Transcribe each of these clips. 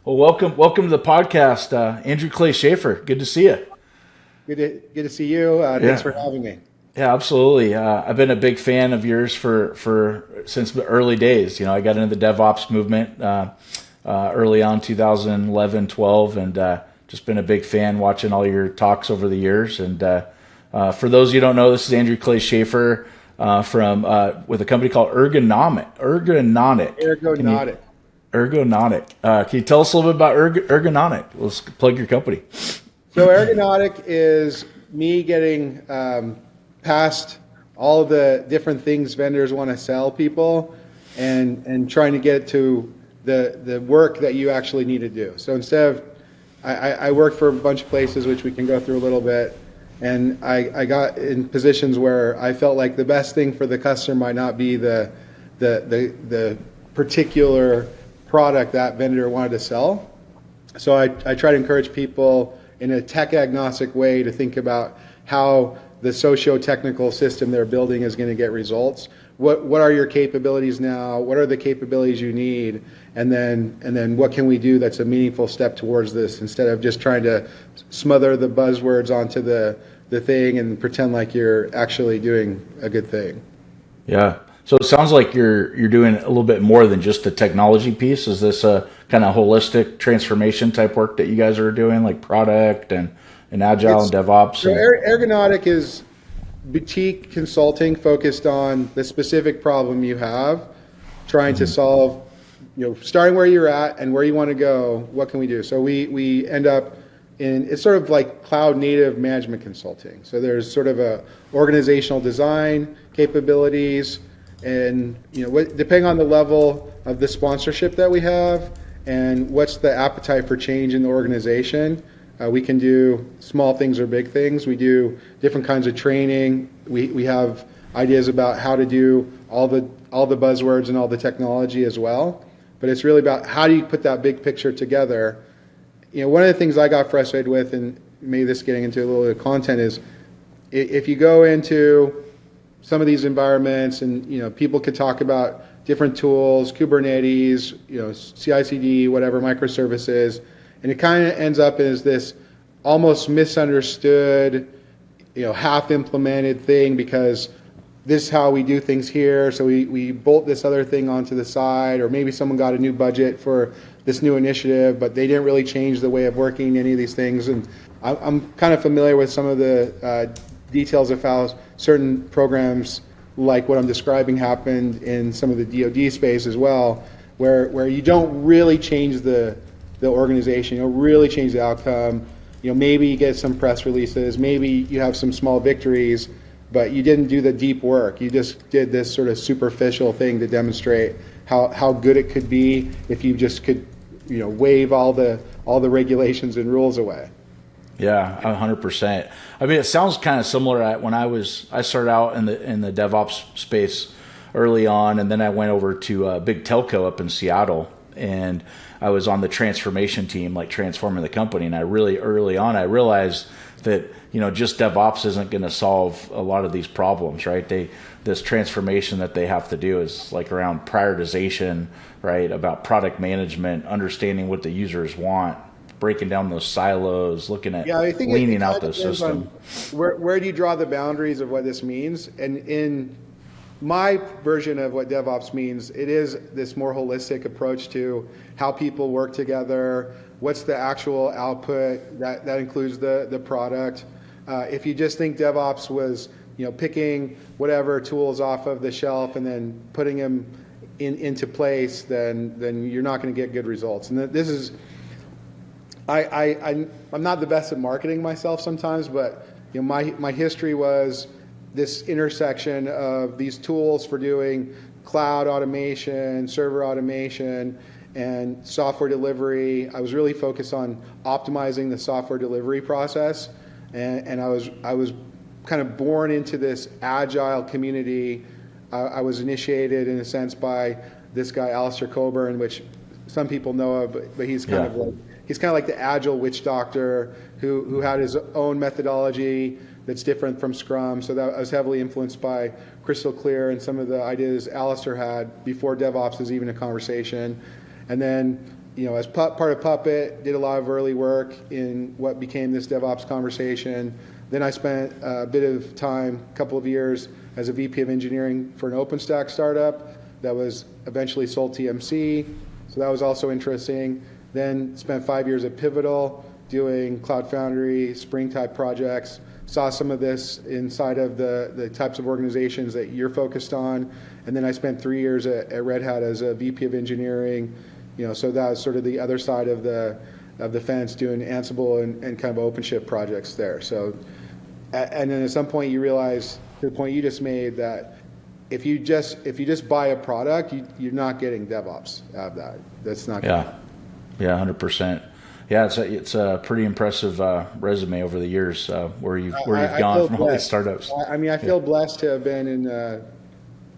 Well, welcome to the podcast, Andrew Clay Shafer. Good to see you. Good to see you. Thanks Yeah, for having me. yeah, absolutely. I've been a big fan of yours for since the early days. I got into the DevOps movement early on, 2011, 12, and just been a big fan watching all your talks over the years. And for those of you who don't know, this is Andrew Clay Shafer from with a company called Ergonomic. Can you Ergonomic. Ergonomic? Can you tell us a little bit about Ergonomic? Let's plug your company. So Ergonomic is me getting past all the different things vendors want to sell people and trying to get to the work that you actually need to do. So instead of, I worked for a bunch of places, which we can go through a little bit, and I got in positions where I felt like the best thing for the customer might not be the particular product that vendor wanted to sell. So I try to encourage people in a tech agnostic way to think about how the socio-technical system they're building is going to get results. What are your capabilities now? What are the capabilities you need? And then what can we do that's a meaningful step towards this, instead of just trying to smother the buzzwords onto the thing and pretend like you're actually doing a good thing. Yeah. So it sounds like you're doing a little bit more than just the technology piece. Is this a kind of holistic transformation type work that you guys are doing, like product and agile and It's DevOps so and Ergonomic is boutique consulting focused on the specific problem you have, trying to solve, starting where you're at and where you want to go. What can we do? So we end up in, it's sort of like cloud native management consulting. So there's sort of a organizational design capabilities, and depending on the level of the sponsorship that we have and what's the appetite for change in the organization. We can do small things or big things. We do different kinds of training. We have ideas about how to do all the buzzwords and all the technology as well. But it's really about how do you put that big picture together. One of the things I got frustrated with, and maybe this getting into a little bit of content, is if you go into some of these environments and people could talk about different tools, Kubernetes, CI/CD, whatever, microservices, and it kind of ends up as this almost misunderstood, half implemented thing, because this is how we do things here. So we bolt this other thing onto the side, or maybe someone got a new budget for this new initiative, but they didn't really change the way of working any of these things. And I'm kind of familiar with some of the details of how certain programs like what I'm describing happened in some of the DoD space as well, where you don't really change the organization, really change the outcome. Maybe you get some press releases, maybe you have some small victories, but you didn't do the deep work. You just did this sort of superficial thing to demonstrate how good it could be if you just could, wave all the regulations and rules away. yeah, 100%. I mean, it sounds kind of similar at when I started out in the DevOps space early on, and then I went over to a big telco up in Seattle, and I was on the transformation team, like transforming the company. And I really early on, I realized that just DevOps isn't going to solve a lot of these problems, right? This transformation that they have to do is like around prioritization, right? About product management, understanding what the users want, breaking down those silos, looking at Yeah, I think it leaning kind out of the depends on system. where do you draw the boundaries of what this means. And in my version of what DevOps means, it is this more holistic approach to how people work together. What's the actual output that includes the product. If you just think DevOps was picking whatever tools off of the shelf and then putting them into place, then you're not going to get good results. And this is I'm not the best at marketing myself sometimes, but my history was this intersection of these tools for doing cloud automation, server automation, and software delivery. I was really focused on optimizing the software delivery process, and I was kind of born into this agile community. I was initiated in a sense by this guy Alistair Coburn, which some people know of, but he's kind Yeah. of like the agile witch doctor who had his own methodology that's different from Scrum. So that I was heavily influenced by Crystal Clear and some of the ideas Alistair had before DevOps was even a conversation. And then as part of Puppet, did a lot of early work in what became this DevOps conversation. Then I spent a bit of time, a couple of years, as a VP of engineering for an OpenStack startup that was eventually sold to TMC. So that was also interesting. Then spent 5 years at Pivotal doing Cloud Foundry, Spring type projects. Saw some of this inside of the types of organizations that you're focused on. And then I spent 3 years at Red Hat as a VP of engineering. So that was sort of the other side of the fence, doing Ansible and kind of OpenShift projects there. So, and then at some point you realize, to the point you just made, that if you just buy a product, you're not getting DevOps out of that. That's not. Yeah, 100%. Yeah, it's a pretty impressive resume over the years where you've gone from all these startups. I feel blessed to have been in a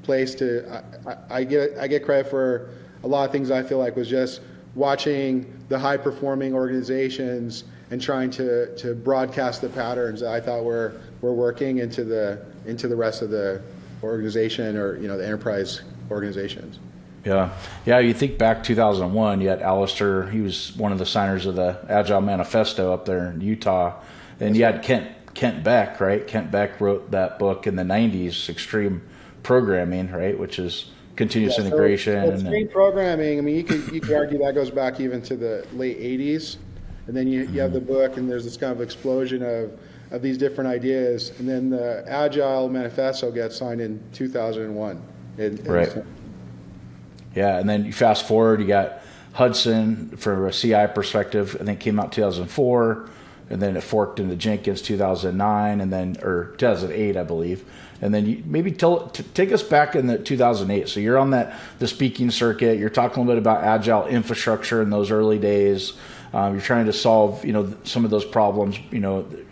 place to. I get credit for a lot of things. I feel like was just watching the high performing organizations and trying to broadcast the patterns that I thought were working into the rest of the organization, or the enterprise organizations. Yeah. You think back 2001, you had Alistair, he was one of the signers of the Agile Manifesto up there in Utah. And you had Kent Beck, right? Kent Beck wrote that book in the 90s, Extreme Programming, right? Which is continuous integration. So extreme programming, you could argue that goes back even to the late 80s. And then you have the book, and there's this kind of explosion of these different ideas. And then the Agile Manifesto gets signed in 2001. Right. Yeah, and then you fast forward, you got Hudson from a CI perspective, I think came out 2004, and then it forked into Jenkins 2009, or 2008, I believe. And then you maybe take us back in the 2008. So you're on the speaking circuit. You're talking a little bit about agile infrastructure in those early days. You're trying to solve, some of those problems,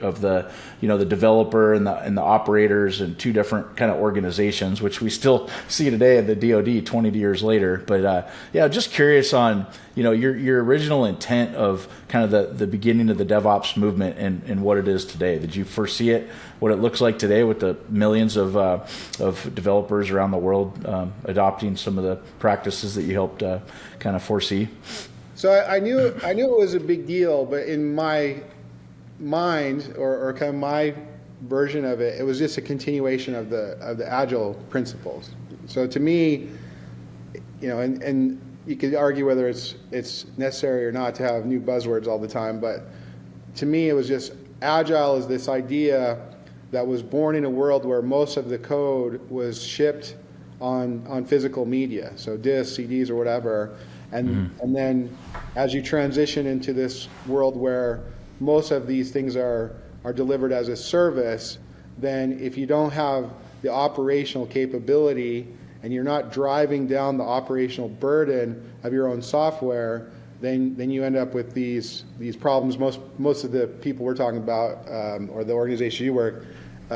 of the developer and the operators and two different kind of organizations, which we still see today at the DoD 20 years later. But just curious on, your original intent of kind of the beginning of the DevOps movement and what it is today. Did you foresee it, what it looks like today with the millions of developers around the world adopting some of the practices that you helped kind of foresee? So I knew it was a big deal, but in my mind, or kind of my version of it, it was just a continuation of the agile principles. So to me, and you could argue whether it's necessary or not to have new buzzwords all the time, but to me it was just agile is this idea that was born in a world where most of the code was shipped on physical media, so disks, CDs, or whatever. And then as you transition into this world where most of these things are delivered as a service, then if you don't have the operational capability and you're not driving down the operational burden of your own software, then you end up with these problems. Most of the people we're talking about, or the organization you work,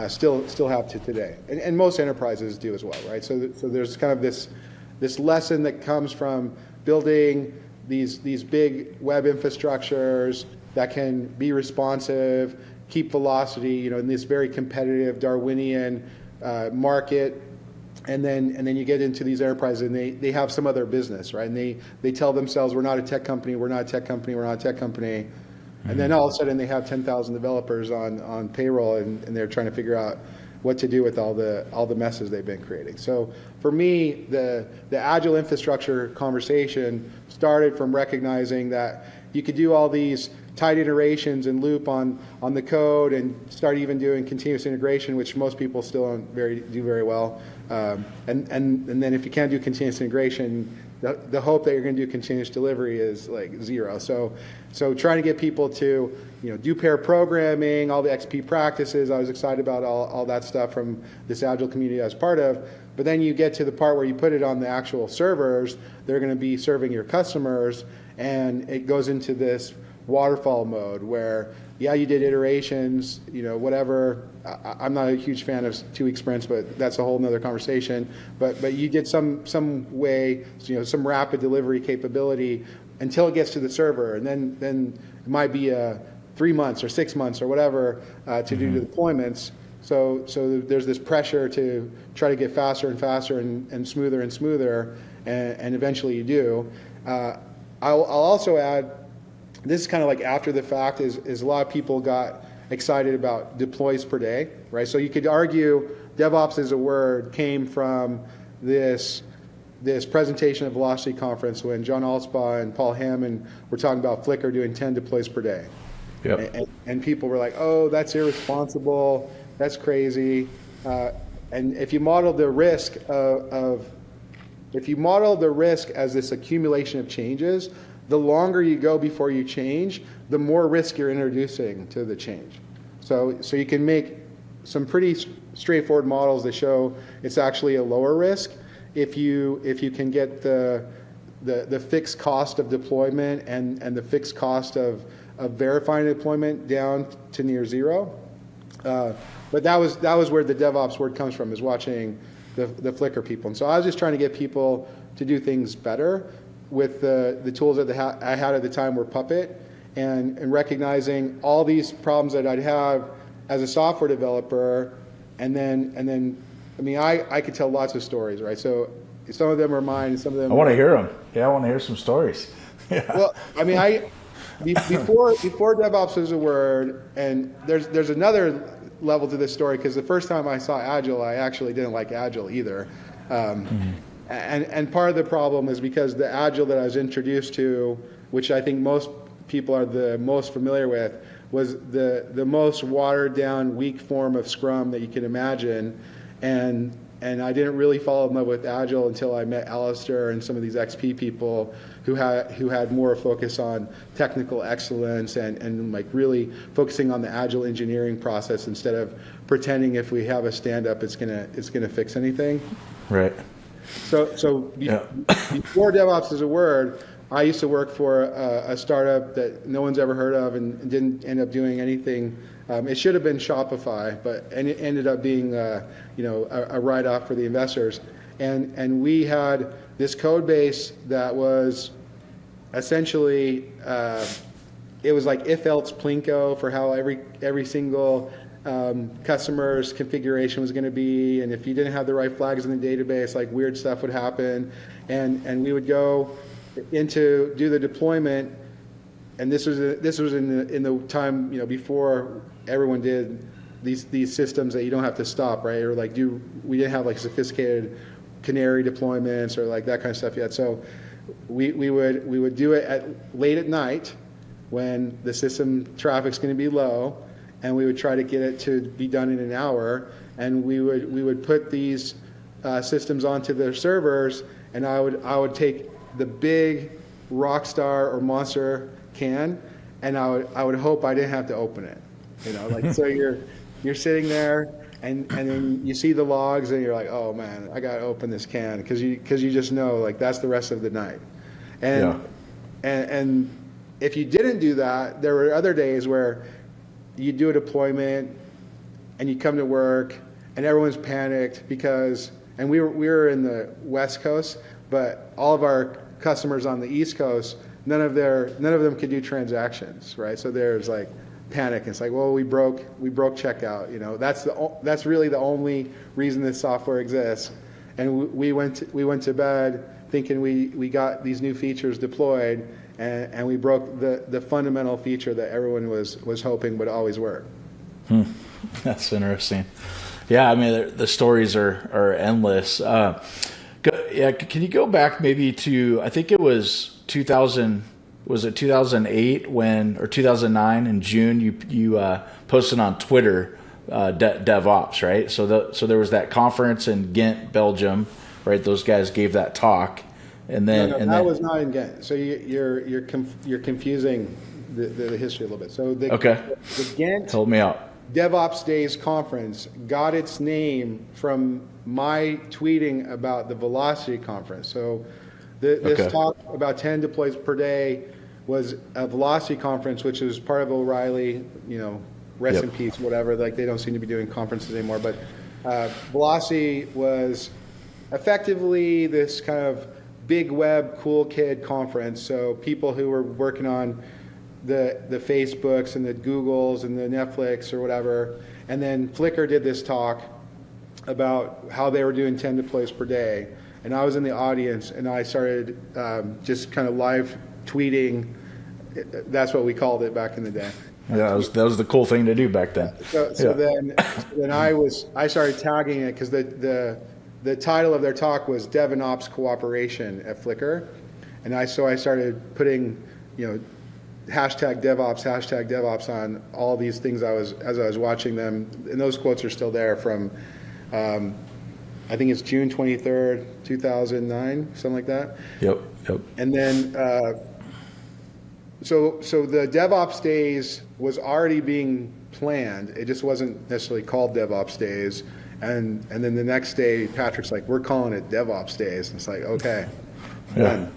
still have to today, and most enterprises do as well, right? So there's kind of this lesson that comes from building these big web infrastructures that can be responsive, keep velocity, in this very competitive Darwinian market, and then you get into these enterprises and they have some other business, right? And they tell themselves, we're not a tech company, we're not a tech company, we're not a tech company, and then all of a sudden they have 10,000 developers on payroll, and they're trying to figure out what to do with all the messes they've been creating. So for me, the agile infrastructure conversation started from recognizing that you could do all these tight iterations and loop on the code, and start even doing continuous integration, which most people still don't do very well. And then if you can't do continuous integration, the hope that you're going to do continuous delivery is like zero. So trying to get people to do pair programming, all the XP practices. I was excited about all that stuff from this agile community I was part of. But then you get to the part where you put it on the actual servers. They're going to be serving your customers, and it goes into this waterfall mode where, you did iterations, whatever. I'm not a huge fan of 2-week sprints, but that's a whole nother conversation. But you did some way, some rapid delivery capability until it gets to the server, and then it might be 3 months or 6 months or whatever to do the deployments. So there's this pressure to try to get faster and faster and smoother and smoother, and eventually you do. I'll also add, this is kind of like after the fact, is a lot of people got excited about deploys per day, right? So you could argue DevOps as a word came from this presentation at Velocity Conference when John Alspaugh and Paul Hammond were talking about Flickr doing 10 deploys per day. Yep. And people were like, oh, that's irresponsible, that's crazy. And if you model the risk if you model the risk as this accumulation of changes, the longer you go before you change, the more risk you're introducing to the change. So you can make some pretty straightforward models that show it's actually a lower risk if you can get the fixed cost of deployment and the fixed cost of verifying deployment down to near zero. But that was where the DevOps word comes from, is watching the Flickr people. And so I was just trying to get people to do things better with the tools that I had at the time were Puppet, and recognizing all these problems that I'd have as a software developer, and then I mean, I could tell lots of stories, right? So some of them are mine, and some of them. I want to hear them. Yeah, I want to hear some stories. Yeah. Well, I mean, before DevOps was a word, and there's another level to this story, because the first time I saw Agile, I actually didn't like Agile either. And part of the problem is because the Agile that I was introduced to, which I think most people are the most familiar with, was the most watered down, weak form of Scrum that you can imagine. And I didn't really fall in love with Agile until I met Alistair and some of these XP people who had more focus on technical excellence and like really focusing on the Agile engineering process instead of pretending if we have a stand-up it's gonna fix anything. Right. So before DevOps is a word, I used to work for a startup that no one's ever heard of and didn't end up doing anything. It should have been Shopify, and it ended up being a write-off for the investors. And we had this code base that was essentially it was like if-else Plinko for how every single customer's configuration was going to be, and if you didn't have the right flags in the database, like weird stuff would happen, and we would go into do the deployment, and this was in the time before everyone did these systems that you don't have to stop, right? Or like we didn't have like sophisticated canary deployments or like that kind of stuff yet. So we would do it late at night when the system traffic's going to be low, and we would try to get it to be done in an hour, and we would put these systems onto their servers, and I would take the big Rockstar or Monster can, and I would hope I didn't have to open it, like so you're sitting there, and then you see the logs, and you're like, oh man, I gotta open this can, because you just know like that's the rest of the night, and if you didn't do that, there were other days where you do a deployment and you come to work and everyone's panicked and we were in the West Coast, but all of our customers on the East Coast, none of them could do transactions, right? So there's like panic. It's like, well, we broke checkout. That's really the only reason this software exists. And we went to bed thinking we got these new features deployed, and we broke the fundamental feature that everyone was hoping would always work. That's interesting. Yeah, I mean, the stories are endless. Can you go back maybe to, I think it was 2008 or 2009 in June, you posted on Twitter DevOps, right? So there was that conference in Ghent, Belgium, right? Those guys gave that talk. And then that was not in Ghent. So you're confusing the history a little bit. So the Ghent told me out. DevOps Days conference got its name from my tweeting about the Velocity conference. So this talk about 10 deploys per day was a Velocity conference, which was part of O'Reilly. Rest in peace, whatever. Like they don't seem to be doing conferences anymore. But Velocity was effectively this kind of big web cool kid conference. So people who were working on the Facebooks and the Googles and the Netflix or whatever, and then Flickr did this talk about how they were doing 10 deploys per day, and I was in the audience, and I started just kind of live tweeting. That's what we called it back in the day. Yeah, that was the cool thing to do back then. So then I started tagging it because the title of their talk was Dev and Ops Cooperation at Flickr, and I started putting hashtag DevOps on all these things as I was watching them, and those quotes are still there from I think it's June 23rd, 2009, something like that. Yep. And then so the DevOps Days was already being planned. It just wasn't necessarily called DevOps Days. And then the next day, Patrick's like, we're calling it DevOps Days. And it's like, okay, done.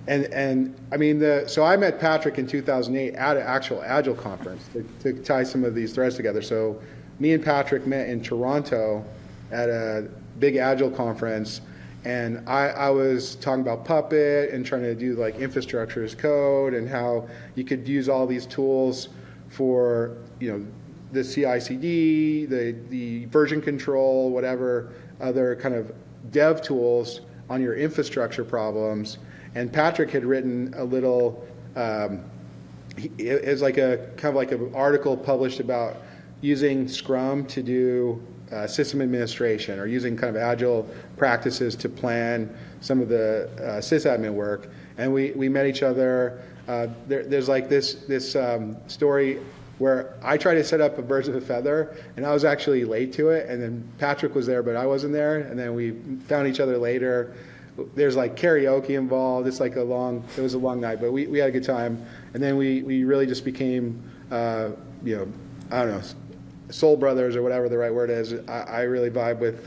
And I mean, so I met Patrick in 2008 at an actual Agile conference to tie some of these threads together. So me and Patrick met in Toronto at a big Agile conference, and I was talking about Puppet and trying to do like infrastructure as code and how you could use all these tools for, the CI/CD, the version control, whatever other kind of dev tools on your infrastructure problems. And Patrick had written a little, it's like a kind of like an article published about using Scrum to do system administration, or using kind of agile practices to plan some of the sysadmin work. And we met each other. There's like this story where I tried to set up a Birds of a Feather, and I was actually late to it, and then Patrick was there, but I wasn't there, and then we found each other later. There's like karaoke involved. It was a long night, but we had a good time. And then we really just became, I don't know, soul brothers or whatever the right word is. I really vibe with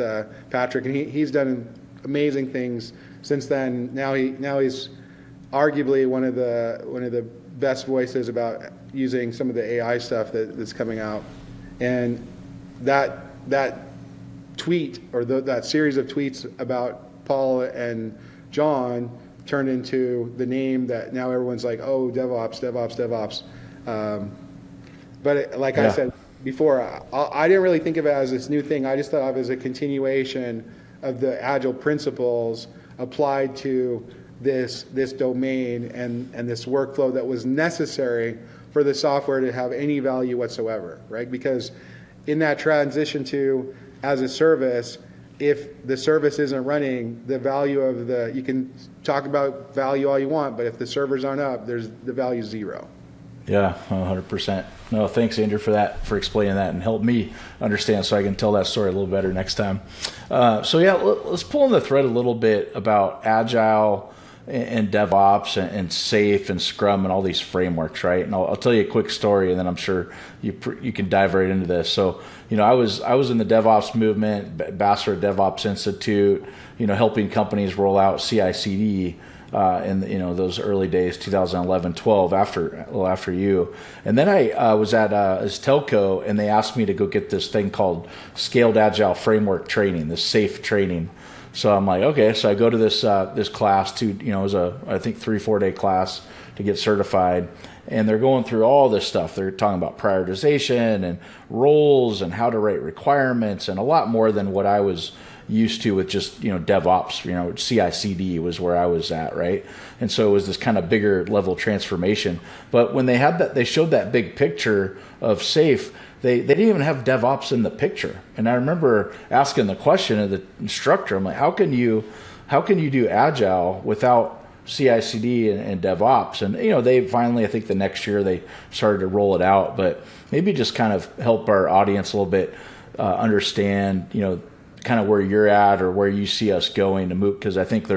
Patrick, and he's done amazing things since then. Now he's arguably one of the best voices about using some of the AI stuff that's coming out. And that tweet, or that series of tweets about Paul and John, turned into the name that now everyone's like, oh, DevOps. But I said before, I didn't really think of it as this new thing. I just thought of it as a continuation of the Agile principles applied to this domain and this workflow that was necessary for the software to have any value whatsoever, right? Because in that transition to as a service, if the service isn't running, the value of you can talk about value all you want, but if the servers aren't up, the value zero. Yeah, 100%. No, thanks, Andrew, for explaining that and help me understand so I can tell that story a little better next time. Let's pull in the thread a little bit about Agile and DevOps and Safe and Scrum and all these frameworks, right? And I'll tell you a quick story, and then I'm sure you can dive right into this. So, I was in the DevOps movement, ambassador at DevOps Institute, helping companies roll out CI/CD in those early days, 2011, 12, after you. And then I was at this telco, and they asked me to go get this thing called Scaled Agile Framework training, this SAFE training. So I'm like, okay. So I go to this class it was I think 3-4 day class to get certified, and they're going through all this stuff. They're talking about prioritization and roles and how to write requirements and a lot more than what I was used to with just DevOps. CI/CD was where I was at, right? And so it was this kind of bigger level transformation. But when they showed that big picture of Safe, they didn't even have DevOps in the picture. And I remember asking the question of the instructor, I'm like, how can you do Agile without CI/CD and DevOps? And they finally, I think the next year they started to roll it out. But maybe just kind of help our audience a little bit understand, kind of where you're at or where you see us going to move, because I think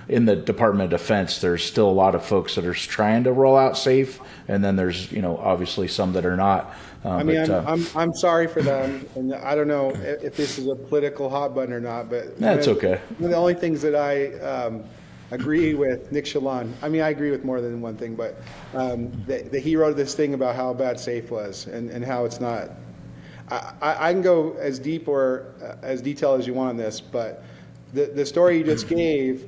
in the Department of Defense, there's still a lot of folks that are trying to roll out Safe, and then there's obviously some that are not. I'm sorry for them, and I don't know if this is a political hot button or not, but that's okay. One of the only things that I agree with Nick Shalon, I agree with more than one thing, but that he wrote this thing about how bad Safe was and how it's not. I can go as deep or as detailed as you want on this, but the story you just gave,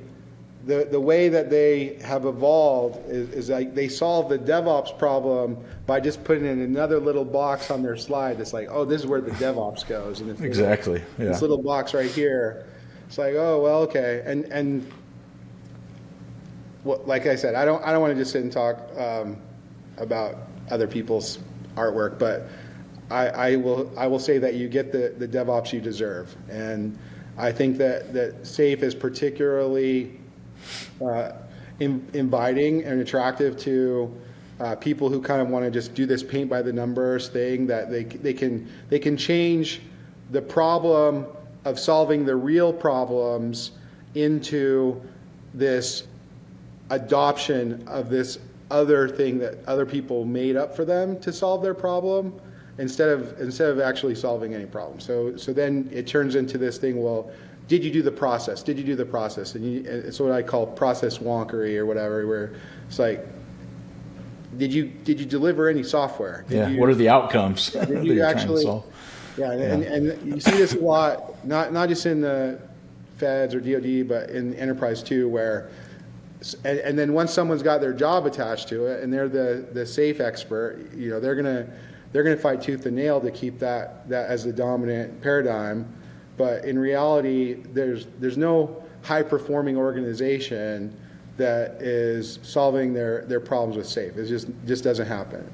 the way that they have evolved is like they solve the DevOps problem by just putting in another little box on their slide that's like, oh, this is where the DevOps goes. And exactly. Yeah. This little box right here. It's like, oh, well, okay. And well, like I said, I don't want to just sit and talk about other people's artwork, but I will say that you get the DevOps you deserve, and I think that SAFe is particularly inviting and attractive to people who kind of want to just do this paint by the numbers thing, that they can change the problem of solving the real problems into this adoption of this other thing that other people made up for them to solve their problem, instead of actually solving any problem. So then it turns into this thing. Well, did you do the process? Did you do the process? And it's what I call process wonkery or whatever, where it's like, did you deliver any software? What are the outcomes? Did you actually? And you see this a lot, not just in the feds or DoD, but in enterprise too, where, and then once someone's got their job attached to it and they're the SAFe expert, they're gonna fight tooth and nail to keep that as the dominant paradigm. But in reality, there's no high performing organization that is solving their problems with SAFe. It just doesn't happen.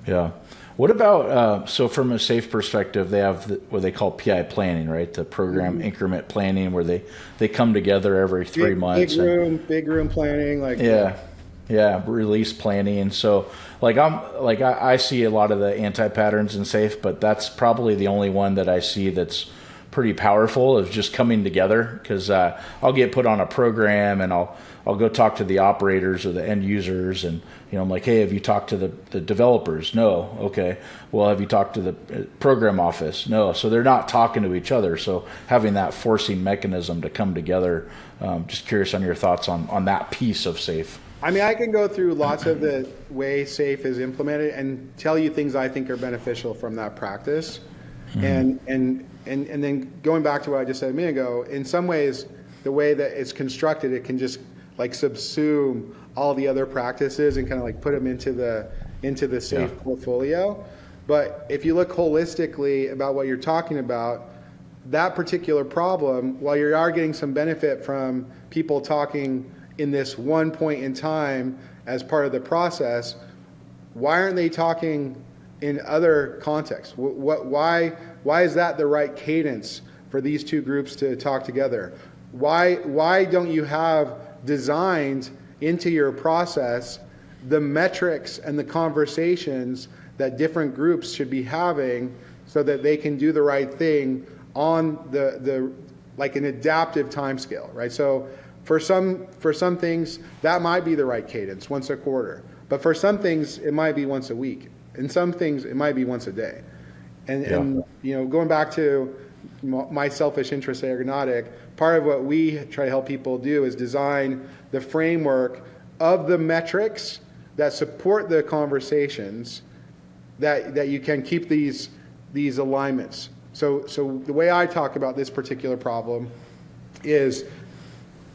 Yeah. What about, so from a SAFe perspective, they have what they call PI planning, right? The program increment planning, where they come together every 3 months. Big room planning. Release planning. So I see a lot of the anti-patterns in SAFe, but that's probably the only one that I see that's pretty powerful, of just coming together, because I'll get put on a program and I'll go talk to the operators or the end users, and I'm like, hey, have you talked to the developers? No. Okay. Well, have you talked to the program office? No. So they're not talking to each other. So having that forcing mechanism to come together, just curious on your thoughts on that piece of SAFe. I mean, I can go through lots of the way SAFe is implemented and tell you things I think are beneficial from that practice. And then going back to what I just said a minute ago, in some ways, the way that it's constructed, it can just like subsume all the other practices and kind of like put them into the SAFe portfolio. But if you look holistically about what you're talking about, that particular problem, while you are getting some benefit from people talking in this one point in time as part of the process, why aren't they talking in other contexts? Why is that the right cadence for these two groups to talk together? Why don't you have designed into your process the metrics and the conversations that different groups should be having, so that they can do the right thing on the like an adaptive timescale, right? So for some things that might be the right cadence, once a quarter, but for some things it might be once a week, and some things it might be once a day. And going back to my selfish interest at Ergonomic, part of what we try to help people do is design the framework of the metrics that support the conversations that you can keep these alignments. So the way I talk about this particular problem is,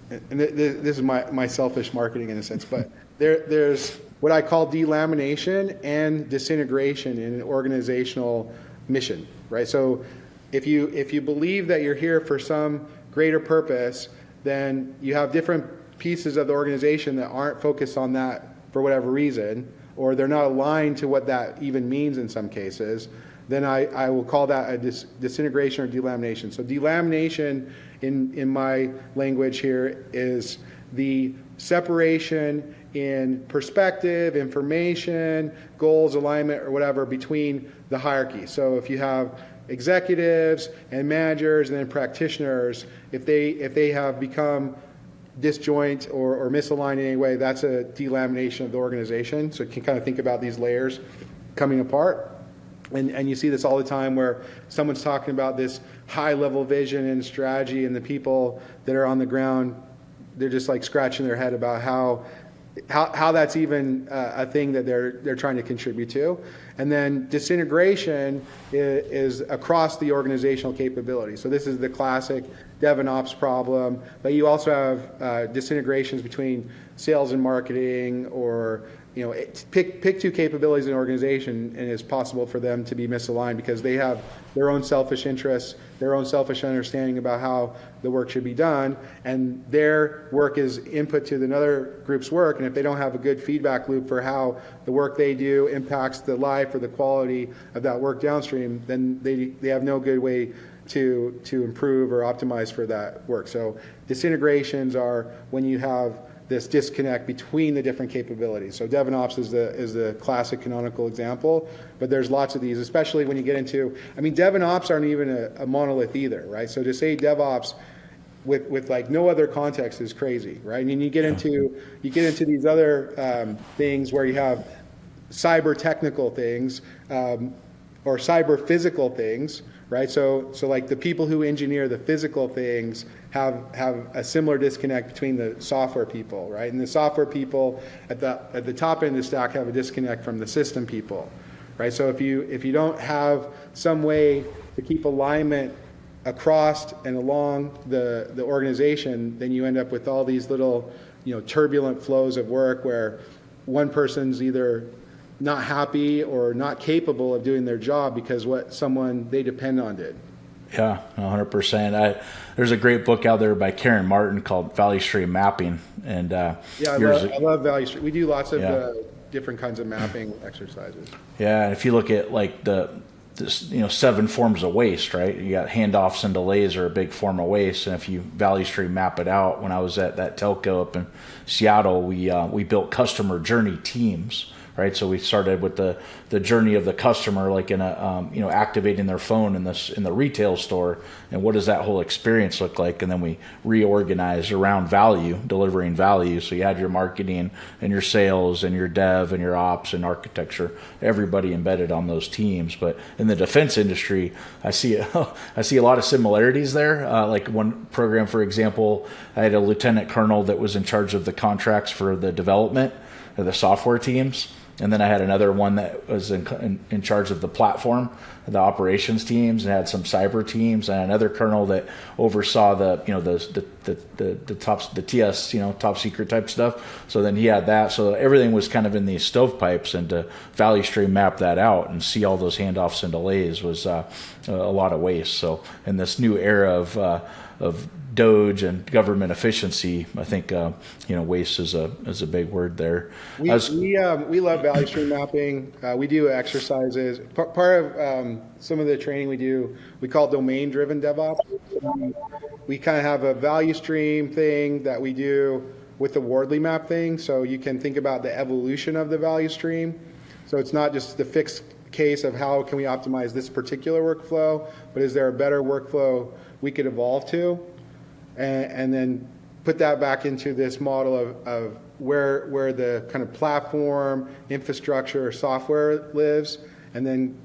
and this is my selfish marketing in a sense, but there's what I call delamination and disintegration in an organizational mission, right? So if you believe that you're here for some greater purpose, then you have different pieces of the organization that aren't focused on that for whatever reason, or they're not aligned to what that even means in some cases, then I will call that a disintegration or delamination. So delamination in my language here is the separation in perspective, information, goals, alignment, or whatever between the hierarchy. So if you have executives and managers and then practitioners, if they have become disjoint or misaligned in any way, that's a delamination of the organization. So you can kind of think about these layers coming apart. And you see this all the time, where someone's talking about this high level vision and strategy, and the people that are on the ground, they're just like scratching their head about how that's even a thing that they're trying to contribute to. And then disintegration is across the organizational capability. So this is the classic dev and ops problem, but you also have disintegrations between sales and marketing, or pick two capabilities in an organization, and it's possible for them to be misaligned because they have their own selfish interests, their own selfish understanding about how the work should be done, and their work is input to another group's work. And if they don't have a good feedback loop for how the work they do impacts the life or the quality of that work downstream, then they have no good way to improve or optimize for that work. So disintegrations are when you have this disconnect between the different capabilities. So DevOps is the classic canonical example, but there's lots of these, especially when you get into, DevOps aren't even a monolith either, right? So to say DevOps with like no other context is crazy, right? And you get into these other things where you have cyber technical things or cyber physical things, right? So like the people who engineer the physical things have a similar disconnect between the software people, right? And the software people at the top end of the stack have a disconnect from the system people, right? So if you don't have some way to keep alignment across and along the organization, then you end up with all these little, turbulent flows of work where one person's either not happy or not capable of doing their job because what someone they depend on did. Yeah, 100%. There's a great book out there by Karen Martin called Value Stream Mapping, and I love value stream. We do lots of different kinds of mapping exercises. Yeah, and if you look at like the 7 forms of waste, right? You got handoffs and delays are a big form of waste, and if you value stream map it out, when I was at that telco up in Seattle, we built customer journey teams. Right, so we started with the journey of the customer, like in a activating their phone in the retail store, and what does that whole experience look like? And then we reorganized around value, delivering value. So you had your marketing and your sales and your dev and your ops and architecture, everybody embedded on those teams. But in the defense industry, I see a lot of similarities there. Like one program, for example, I had a lieutenant colonel that was in charge of the contracts for the development of the software teams. And then I had another one that was in charge of the platform, the operations teams, and had some cyber teams, and another colonel that oversaw the TS, top secret type stuff. So then he had that. So everything was kind of in these stovepipes, and to value stream map that out and see all those handoffs and delays was a lot of waste. So in this new era of Doge and government efficiency, I think waste is a big word there. We love value stream mapping. We do exercises. Part of some of the training we do, we call domain-driven DevOps. We kind of have a value stream thing that we do with the Wardley map thing. So you can think about the evolution of the value stream. So it's not just the fixed case of how can we optimize this particular workflow, but is there a better workflow we could evolve to? And then put that back into this model of where the kind of platform, infrastructure, software lives, and then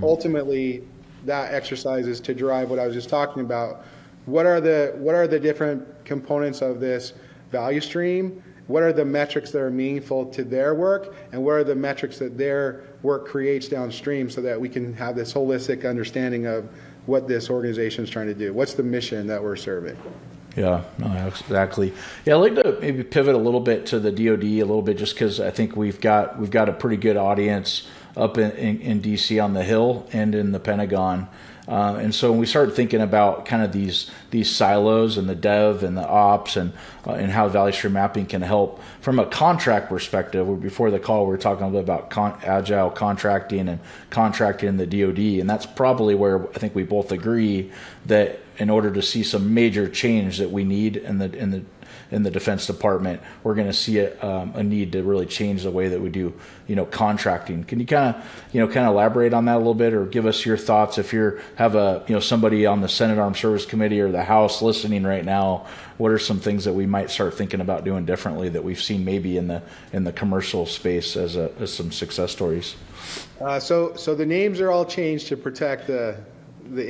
ultimately that exercise is to drive what I was just talking about. What are the different components of this value stream? What are the metrics that are meaningful to their work, and what are the metrics that their work creates downstream, so that we can have this holistic understanding of what this organization is trying to do? What's the mission that we're serving? Yeah, no, exactly. Yeah, I'd like to maybe pivot a little bit to the DoD a little bit, just because I think we've got a pretty good audience up in DC on the Hill and in the Pentagon. And so when we start thinking about kind of these silos and the dev and the ops and how value stream mapping can help from a contract perspective, before the call we were talking a little bit about agile contracting and contracting in the DoD, and that's probably where I think we both agree that in order to see some major change that we need in the Defense Department, we're going to see a need to really change the way that we do, contracting. Can you kind of elaborate on that a little bit, or give us your thoughts? If you have somebody on the Senate Armed Service Committee or the House listening right now, what are some things that we might start thinking about doing differently that we've seen maybe in the commercial space as some success stories? So the names are all changed to protect the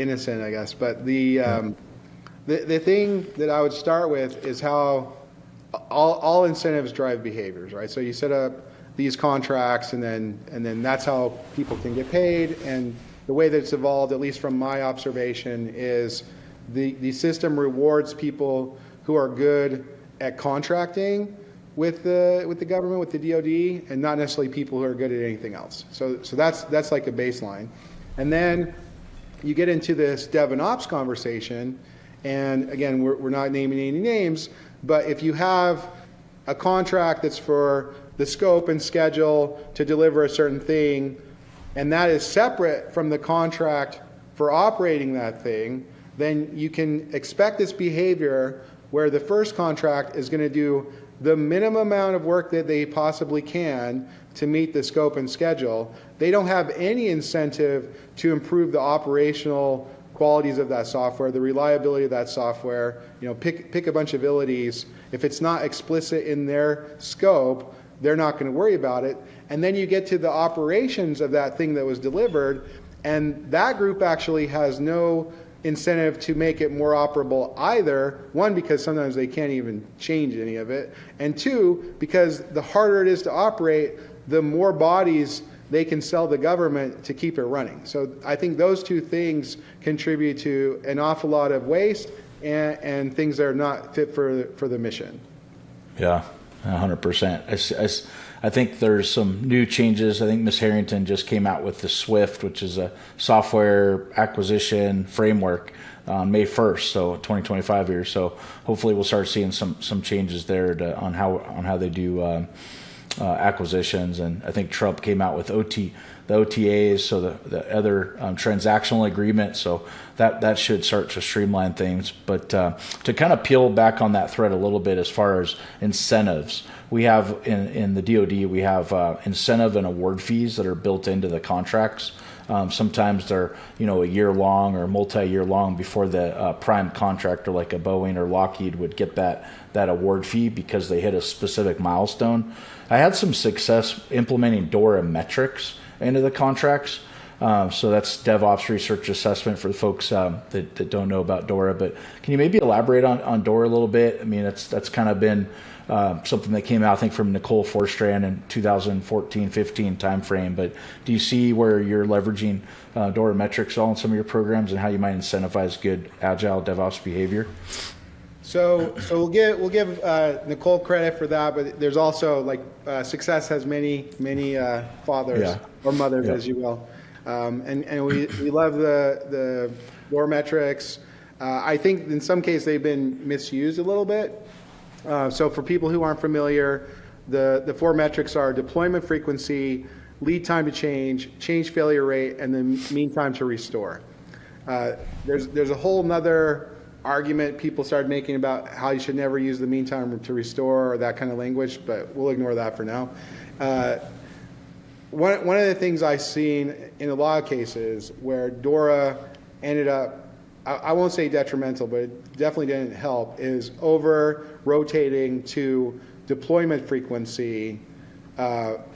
innocent, I guess. But the thing that I would start with is how all incentives drive behaviors, right? So you set up these contracts, and then that's how people can get paid. And the way that it's evolved, at least from my observation, is the system rewards people who are good at contracting with the government, with the DoD, and not necessarily people who are good at anything else. So that's like a baseline. And then you get into this dev and ops conversation, and again, we're not naming any names, but if you have a contract that's for the scope and schedule to deliver a certain thing, and that is separate from the contract for operating that thing, then you can expect this behavior where the first contract is going to do the minimum amount of work that they possibly can to meet the scope and schedule. They don't have any incentive to improve the operational qualities of that software, the reliability of that software. Pick a bunch of abilities. If it's not explicit in their scope, they're not going to worry about it. And then you get to the operations of that thing that was delivered, and that group actually has no incentive to make it more operable either. One, because sometimes they can't even change any of it. And two, because the harder it is to operate, the more bodies they can sell the government to keep it running. So I think those two things contribute to an awful lot of waste and things that are not fit for the mission. Yeah, 100%. I think there's some new changes. I think Ms. Harrington just came out with the SWIFT, which is a software acquisition framework on May 1st, so 2025 here. So hopefully we'll start seeing some changes there on how they do acquisitions. And I think Trump came out with the OTAs, so the other transactional agreement. So that should start to streamline things. But to kind of peel back on that thread a little bit, as far as incentives, we have in the DoD, we have incentive and award fees that are built into the contracts. Sometimes they're a year long or multi-year long before the prime contractor like a Boeing or Lockheed would get that award fee because they hit a specific milestone. I had some success implementing DORA metrics into the contracts. So that's DevOps research assessment for the folks that don't know about DORA. But can you maybe elaborate on DORA a little bit? I mean, that's kind of been something that came out, I think, from Nicole Forstrand in 2014-15 timeframe. But do you see where you're leveraging DORA metrics all in some of your programs and how you might incentivize good agile DevOps behavior? So we'll give Nicole credit for that, but there's also success has many fathers or mothers, as you will, and we love the DORA metrics. I think in some cases they've been misused a little bit. So for people who aren't familiar, the four metrics are deployment frequency, lead time to change failure rate, and then mean time to restore. There's a whole nother argument people started making about how you should never use the mean time to restore or that kind of language, but we'll ignore that for now. One of the things I've seen in a lot of cases where DORA ended up, I won't say detrimental, but it definitely didn't help, is over-rotating to deployment frequency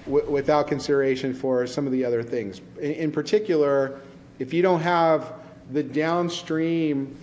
without consideration for some of the other things. In particular, if you don't have the downstream,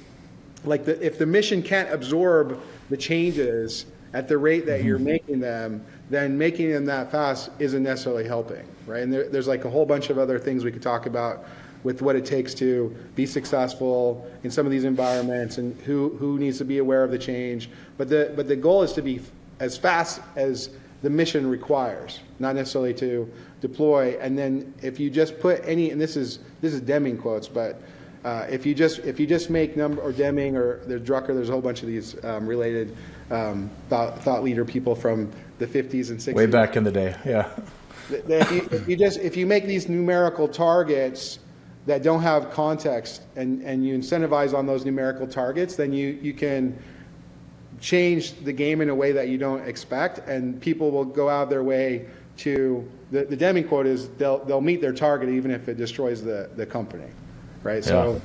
if the mission can't absorb the changes at the rate that you're making them, then making them that fast isn't necessarily helping, right? And there's a whole bunch of other things we could talk about with what it takes to be successful in some of these environments and who needs to be aware of the change. But the goal is to be as fast as the mission requires, not necessarily to deploy. And then if you just put any, and this is Deming quotes, but if you just make or Deming or there's Drucker, there's a whole bunch of these related thought leader people from the 50s and 60s. Way back in the day, yeah. If you make these numerical targets that don't have context and you incentivize on those numerical targets, then you can change the game in a way that you don't expect, and people will go out of their way to, the Deming quote is, they'll meet their target even if it destroys the company, right? So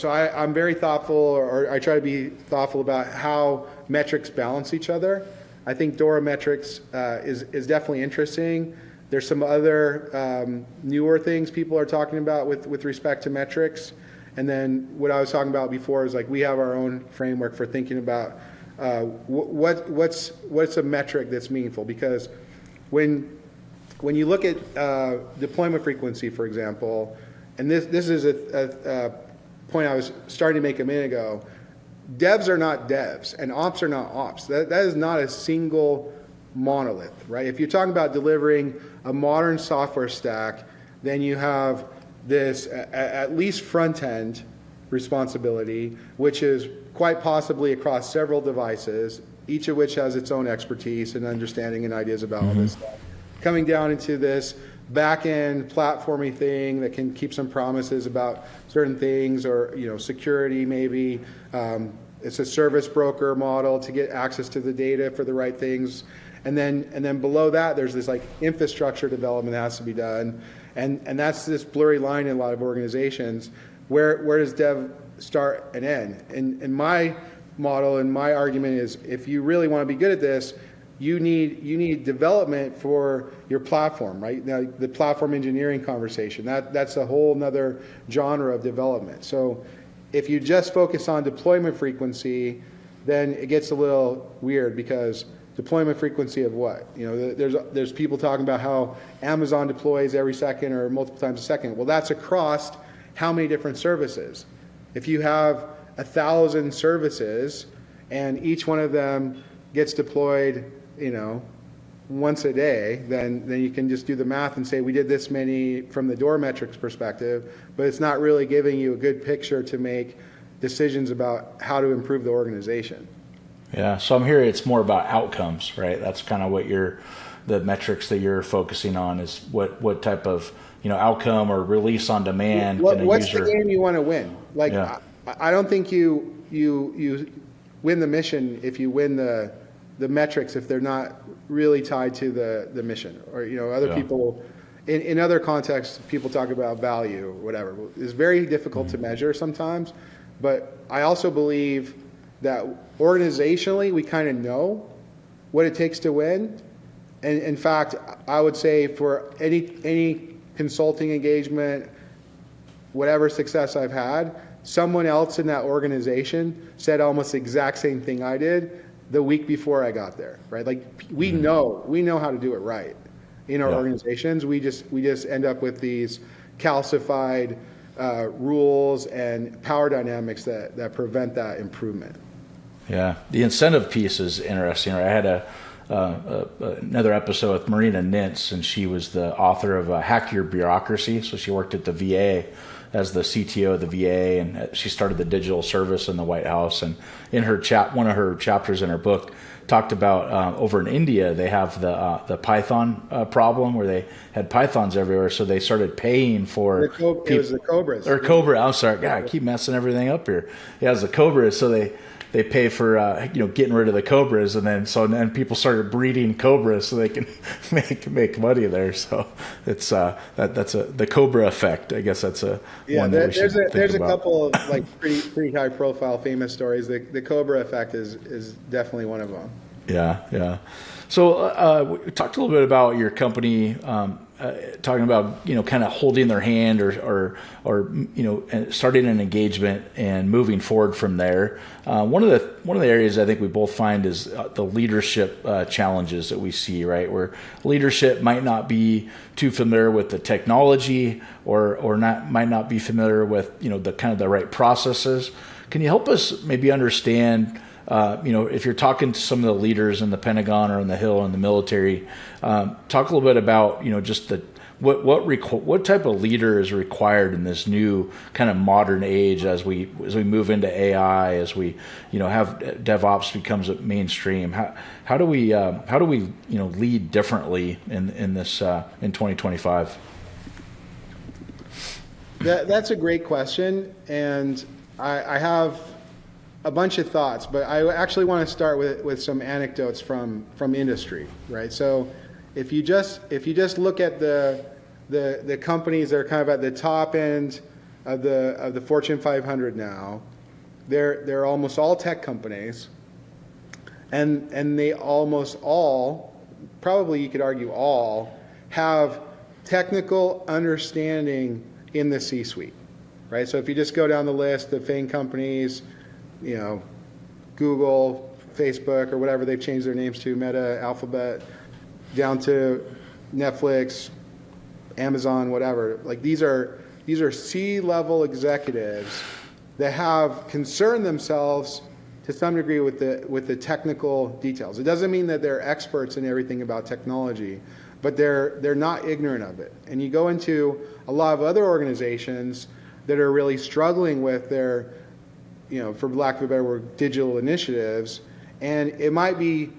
I'm very thoughtful, or I try to be thoughtful about how metrics balance each other. I think DORA metrics is definitely interesting. There's some other newer things people are talking about with respect to metrics. And then what I was talking about before is we have our own framework for thinking about what's a metric that's meaningful. Because when you look at deployment frequency, for example, and this is a point I was starting to make a minute ago, devs are not devs and ops are not ops. That is not a single monolith, right? If you're talking about delivering a modern software stack, then you have this at least front-end responsibility, which is quite possibly across several devices, each of which has its own expertise and understanding and ideas about all this stuff. Coming down into this back-end platformy thing that can keep some promises about certain things, or security maybe. It's a service broker model to get access to the data for the right things. And then below that, there's this like infrastructure development that has to be done. And that's this blurry line in a lot of organizations. Where does dev start and end? And my model and my argument is, if you really want to be good at this, you need development for your platform, right? Now, the platform engineering conversation, that's a whole nother genre of development. So if you just focus on deployment frequency, then it gets a little weird, because deployment frequency of what? There's people talking about how Amazon deploys every second or multiple times a second. Well, that's across how many different services? If you have 1,000 services and each one of them gets deployed, once a day, then you can just do the math and say we did this many from the door metrics perspective, but it's not really giving you a good picture to make decisions about how to improve the organization. Yeah, so I'm hearing it's more about outcomes, right? That's kind of what the metrics that you're focusing on is what type of outcome or release on demand. What's the game you want to win? Like, yeah. I don't think you win the mission if you win the metrics if they're not really tied to the mission, or other people in other contexts, people talk about value or whatever. It's very difficult to measure sometimes, but I also believe that organizationally we kind of know what it takes to win. And in fact, I would say for any consulting engagement, whatever success I've had, someone else in that organization said almost the exact same thing I did the week before I got there, right? Like we know how to do it right in our organizations. We just end up with these calcified rules and power dynamics that prevent that improvement. Yeah, the incentive piece is interesting. Right? I had another episode with Marina Nintz, and she was the author of Hack Your Bureaucracy. So she worked at the VA as the CTO of the VA, and she started the digital service in the White House. And in her one of her chapters in her book talked about over in India, they have the Python problem where they had Pythons everywhere, so they started paying for it was the Cobras. Or Cobra, I'm sorry, God, I keep messing everything up here. Yeah, it was the Cobras, so they pay for getting rid of the Cobras, and then people started breeding Cobras so they can make money there. So it's that's the Cobra effect. I guess that's one that we should think about. There's a couple of like pretty high profile famous stories. The Cobra effect is definitely one of them. Yeah. So we talked a little bit about your company. Talking about kind of holding their hand or starting an engagement and moving forward from there. One of the areas I think we both find is the leadership challenges that we see, right? Where leadership might not be too familiar with the technology or might not be familiar with the kind of the right processes. Can you help us maybe understand? If you're talking to some of the leaders in the Pentagon or in the Hill and the military, talk a little bit about just what type of leader is required in this new kind of modern age as we move into AI, as we have DevOps becomes mainstream. How do we lead differently in this in 2025? That's a great question, and I have a bunch of thoughts, but I actually want to start with some anecdotes from industry, right? So if you just look at the companies that are kind of at the top end of the Fortune 500 now, they're almost all tech companies, and they almost all, probably you could argue all, have technical understanding in the C-suite, right? So if you just go down the list of FANG companies, Google, Facebook, or whatever they've changed their names to, Meta, Alphabet, down to Netflix, Amazon, whatever. Like these are C-level executives that have concerned themselves to some degree with the technical details. It doesn't mean that they're experts in everything about technology, but they're not ignorant of it. And you go into a lot of other organizations that are really struggling with their, for lack of a better word, digital initiatives, and it might be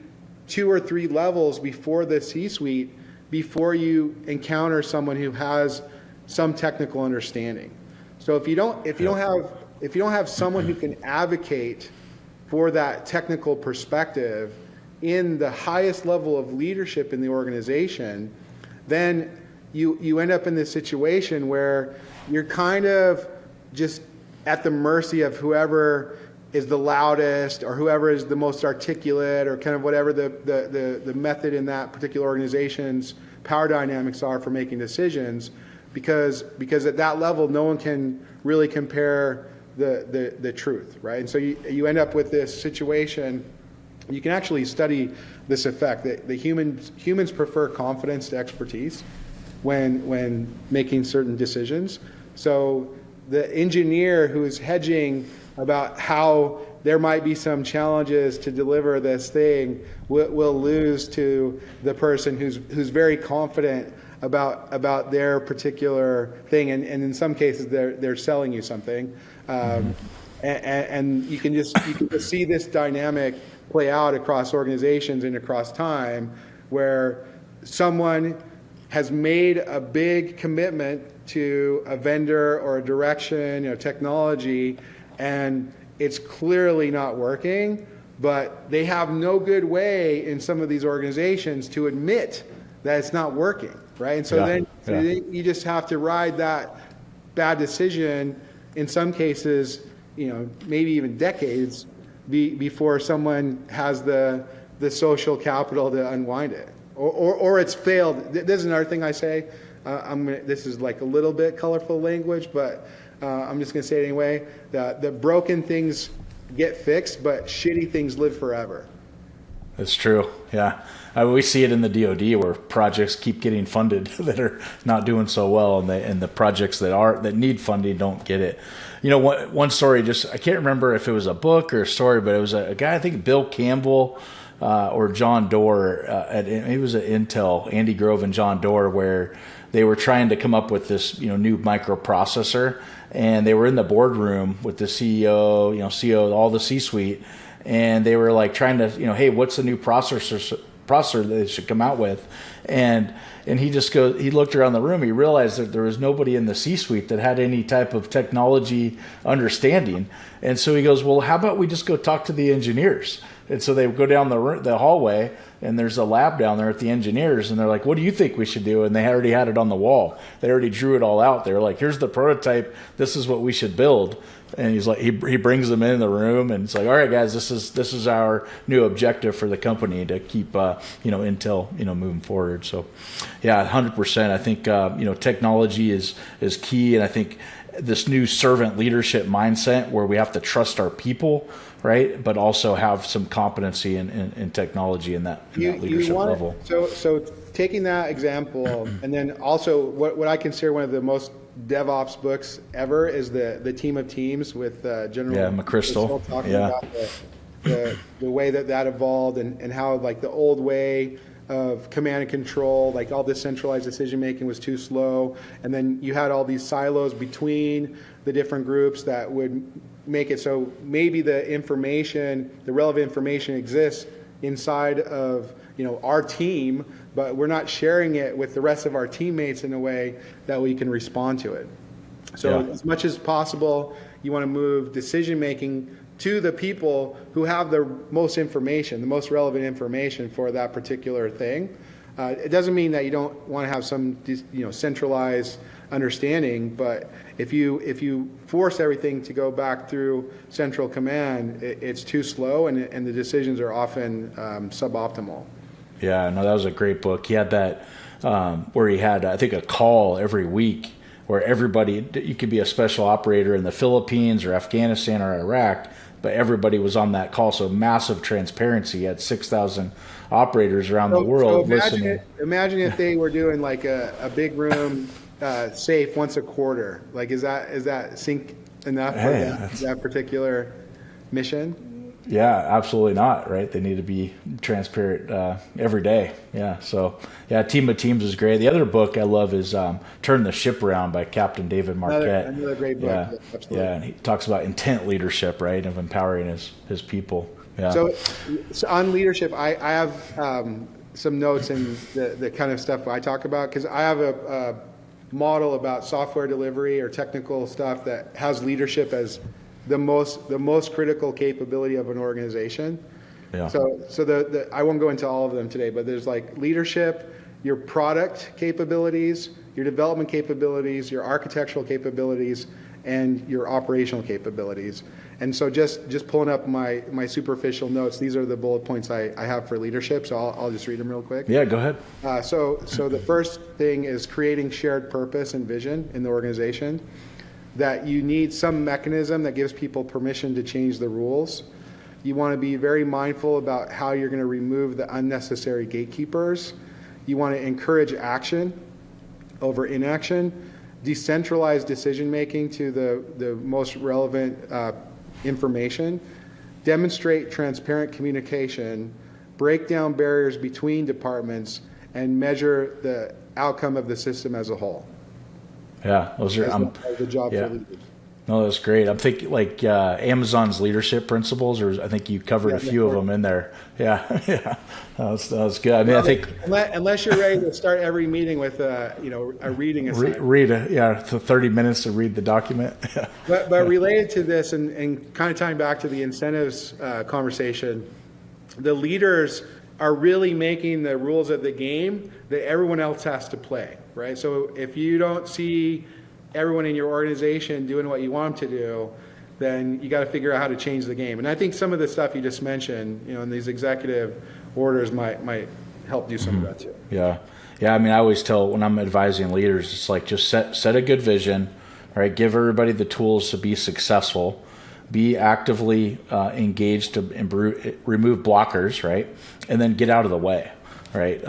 2 or 3 levels before the C-suite before you encounter someone who has some technical understanding. So if you don't have someone who can advocate for that technical perspective in the highest level of leadership in the organization, then you end up in this situation where you're kind of just at the mercy of whoever is the loudest or whoever is the most articulate or kind of whatever the method in that particular organization's power dynamics are for making decisions, because at that level no one can really compare the truth, right? And so you end up with this situation. You can actually study this effect that the humans prefer confidence to expertise when making certain decisions. So the engineer who is hedging about how there might be some challenges to deliver this thing will lose to the person who's very confident about their particular thing, and in some cases they're selling you something, and you can just see this dynamic play out across organizations and across time, where someone has made a big commitment to a vendor or a direction, technology, and it's clearly not working, but they have no good way in some of these organizations to admit that it's not working, right? And so then you just have to ride that bad decision, in some cases, maybe even decades, before someone has the social capital to unwind it, or it's failed. This is another thing I say. This is like a little bit colorful language, but I'm just going to say it anyway. The broken things get fixed, but shitty things live forever. That's true. Yeah. We see it in the DoD where projects keep getting funded that are not doing so well, and the projects that need funding don't get it. One story, I can't remember if it was a book or a story, but it was a guy, I think Bill Campbell or John Doerr, he was at Intel, Andy Grove and John Doerr, where they were trying to come up with this new microprocessor, and they were in the boardroom with the CEO, CEO, all the C-suite, and they were like trying to, hey, what's the new processor that they should come out with? And he looked around the room, he realized that there was nobody in the C-suite that had any type of technology understanding. And so he goes, well, how about we just go talk to the engineers? And so they go down the hallway, and there's a lab down there at the engineers, and they're like, what do you think we should do? And they already had it on the wall. They already drew it all out. They were like, here's the prototype. This is what we should build. And he's like, he brings them in the room, and it's like, all right, guys, this is our new objective for the company to keep Intel moving forward. So, yeah, 100%. I think technology is key, and I think this new servant leadership mindset where we have to trust our people, right? But also have some competency in technology in that leadership level. So taking that example, and then also what I consider one of the most DevOps books ever is the Team of Teams with General McChrystal talking about the way that evolved, and how like the old way of command and control, like all this centralized decision making was too slow, and then you had all these silos between the different groups that would make it so maybe the relevant information exists inside of our team, but we're not sharing it with the rest of our teammates in a way that we can respond to it. So as much as possible, you want to move decision making to the people who have the most information, the most relevant information for that particular thing. It doesn't mean that you don't want to have some centralized understanding, but if you force everything to go back through central command, it's too slow, and the decisions are often suboptimal. Yeah, no, that was a great book. He had that where he had, I think, a call every week where everybody, you could be a special operator in the Philippines or Afghanistan or Iraq, but everybody was on that call. So massive transparency. He had 6,000 operators around the world listening. Imagine if they were doing like a big room safe once a quarter. Like, is that sync enough for that particular mission? Yeah, absolutely not. Right. They need to be transparent every day. Yeah. So yeah, Team of Teams is great. The other book I love is Turn the Ship Around by Captain David Marquette. Another great book. Yeah. Yeah, absolutely. Yeah. And he talks about intent leadership, right? Of empowering his people. Yeah. So on leadership, I have some notes in the kind of stuff I talk about, because I have a model about software delivery or technical stuff that has leadership as the most critical capability of an organization. Yeah. So I won't go into all of them today, but there's like leadership, your product capabilities, your development capabilities, your architectural capabilities, and your operational capabilities. And so just pulling up my superficial notes, these are the bullet points I have for leadership. So I'll just read them real quick. Yeah, go ahead. So the first thing is creating shared purpose and vision in the organization, that you need some mechanism that gives people permission to change the rules. You want to be very mindful about how you're going to remove the unnecessary gatekeepers. You want to encourage action over inaction, decentralize decision-making to the most relevant information, demonstrate transparent communication, break down barriers between departments, and measure the outcome of the system as a whole. Yeah, those are the job yeah. for leaders. No, that's great. I'm thinking like Amazon's leadership principles, or I think you covered a few of them in there. Yeah, yeah, that was good. I mean, I think unless you're ready to start every meeting with a reading assignment. read it, 30 minutes to read the document. but related to this, and kind of tying back to the incentives conversation, the leaders are really making the rules of the game that everyone else has to play, right? So if you don't see everyone in your organization doing what you want them to do, then you got to figure out how to change the game. And I think some of the stuff you just mentioned, in these executive orders might help do some of that too. Yeah. I mean, I always tell when I'm advising leaders, it's like just set a good vision, right? Give everybody the tools to be successful. Be actively engaged to remove blockers, right? And then get out of the way, right?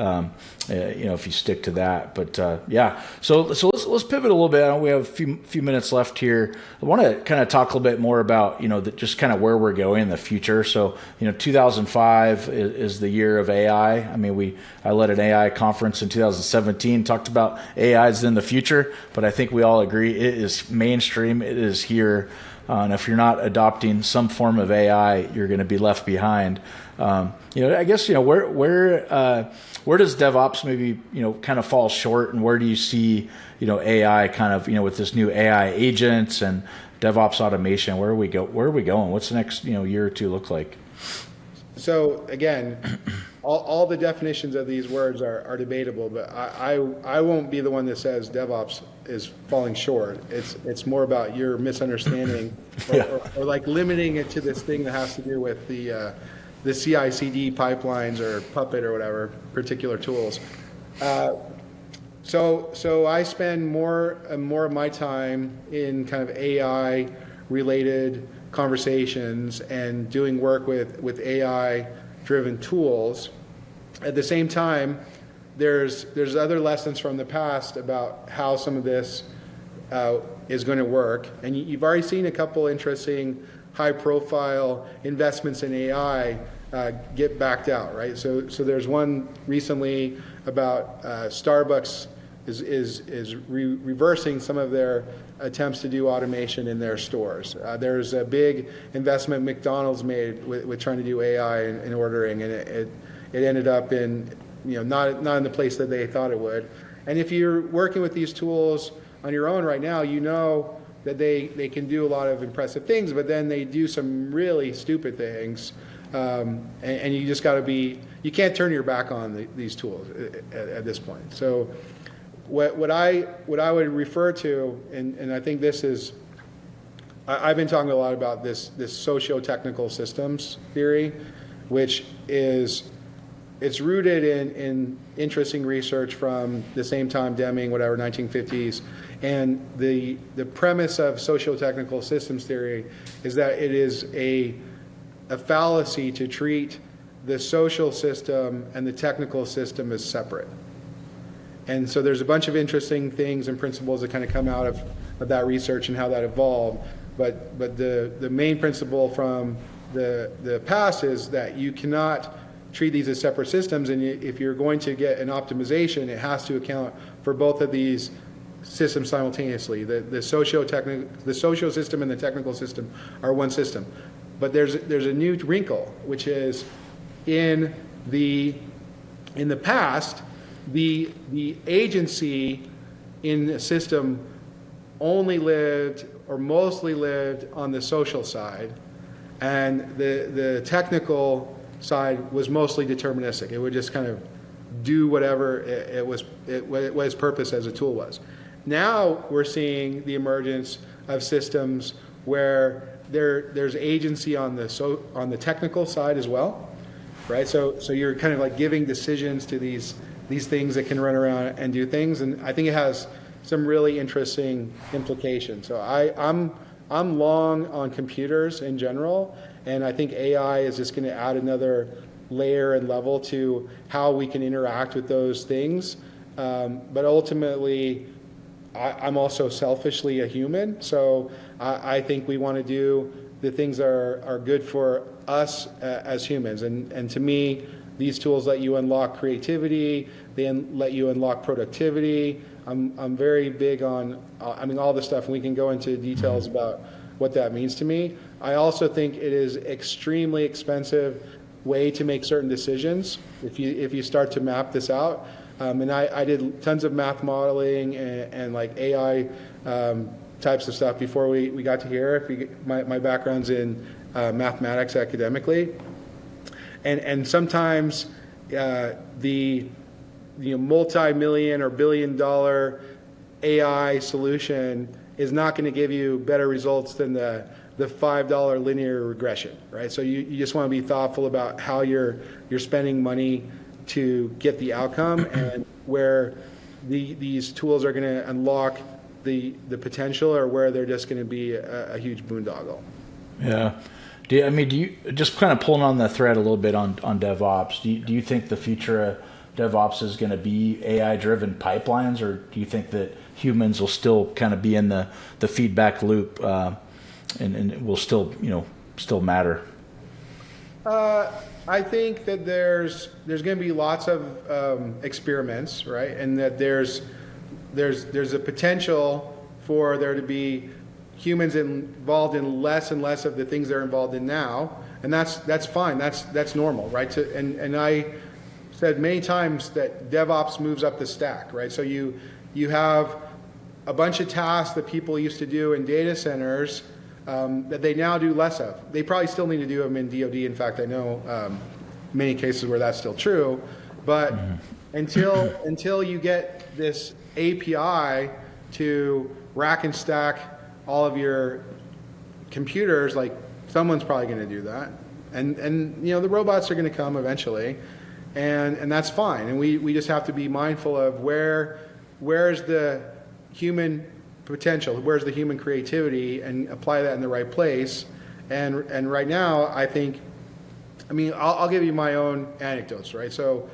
If you stick to that. But yeah, so let's pivot a little bit. We have a few minutes left here. I want to kind of talk a little bit more about just kind of where we're going in the future. So 2005 is the year of AI. I mean, I led an AI conference in 2017, talked about AI is in the future, but I think we all agree it is mainstream. It is here. And if you're not adopting some form of AI, you're going to be left behind. I guess where does DevOps maybe kind of fall short, and where do you see AI kind of with this new AI agents and DevOps automation? Where are we going? What's the next year or two look like? So again, all the definitions of these words are debatable, but I won't be the one that says DevOps is falling short. It's more about your misunderstanding or like limiting it to this thing that has to do with the CI/CD pipelines or Puppet or whatever particular tools. So I spend more and more of my time in kind of AI related conversations and doing work with AI driven tools. At the same time, there's other lessons from the past about how some of this is going to work. And you've already seen a couple interesting high profile investments in AI get backed out, right? So there's one recently about Starbucks is reversing some of their attempts to do automation in their stores. There's a big investment McDonald's made with trying to do AI in ordering, and it ended up in not in the place that they thought it would. And if you're working with these tools on your own right now, that they can do a lot of impressive things, but then they do some really stupid things, and you just got to you can't turn your back on these tools at this point. So what I would refer to, and I think this is, I've been talking a lot about this socio-technical systems theory, which it's rooted in interesting research from the same time Deming, 1950s. And the premise of socio-technical systems theory is that it is a fallacy to treat the social system and the technical system as separate. And so there's a bunch of interesting things and principles that kind of come out of that research and how that evolved. But the main principle from the past is that you cannot treat these as separate systems, and if you're going to get an optimization, it has to account for both of these systems simultaneously. The socio system and the technical system are one system. But there's a new wrinkle, which is in the past, the agency in the system only lived or mostly lived on the social side, and the technical side was mostly deterministic. It would just kind of do whatever what its purpose as a tool was. Now we're seeing the emergence of systems where there's agency on the technical side as well, right? So you're kind of like giving decisions to these things that can run around and do things, and I think it has some really interesting implications. So I'm long on computers in general, and I think AI is just going to add another layer and level to how we can interact with those things. But ultimately, I'm also selfishly a human, so I think we want to do the things that are good for us as humans. And to me, these tools let you unlock creativity, they let you unlock productivity. I'm very big on, all this stuff, and we can go into details about what that means to me. I also think it is extremely expensive way to make certain decisions if you start to map this out. And I did tons of math modeling and like AI types of stuff before we got to here. My background's in mathematics academically, and sometimes the multi-million or billion-dollar AI solution is not going to give you better results than the $5 linear regression, right? So you just want to be thoughtful about how you're spending money to get the outcome, and where these tools are going to unlock the potential, or where they're just going to be a huge boondoggle. Yeah. Do you just kind of pulling on the thread a little bit on DevOps? Do you think the future of DevOps is going to be AI-driven pipelines, or do you think that humans will still kind of be in the feedback loop, and it will still matter? I think that there's going to be lots of experiments, right? And that there's a potential for there to be humans involved in less and less of the things they're involved in now, and that's fine. That's normal, right? And I said many times that DevOps moves up the stack, right? So you have a bunch of tasks that people used to do in data centers that they now do less of. They probably still need to do them in DoD. In fact, I know many cases where that's still true. But until you get this API to rack and stack all of your computers, like someone's probably going to do that, and the robots are going to come eventually, and that's fine. And we just have to be mindful of where's the human potential, where's the human creativity, and apply that in the right place. And right now, I think, I'll give you my own anecdotes, right? So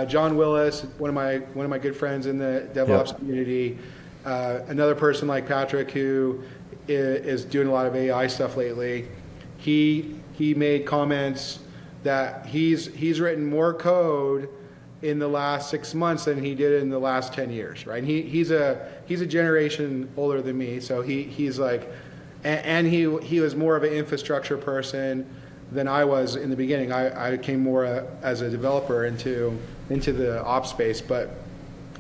John Willis, one of my good friends in the DevOps community, another person like Patrick who is doing a lot of AI stuff lately, he made comments that he's written more code in the last 6 months than he did in the last 10 years, right? And he's a generation older than me, so he's like, and he was more of an infrastructure person than I was in the beginning. I came more as a developer into the ops space, but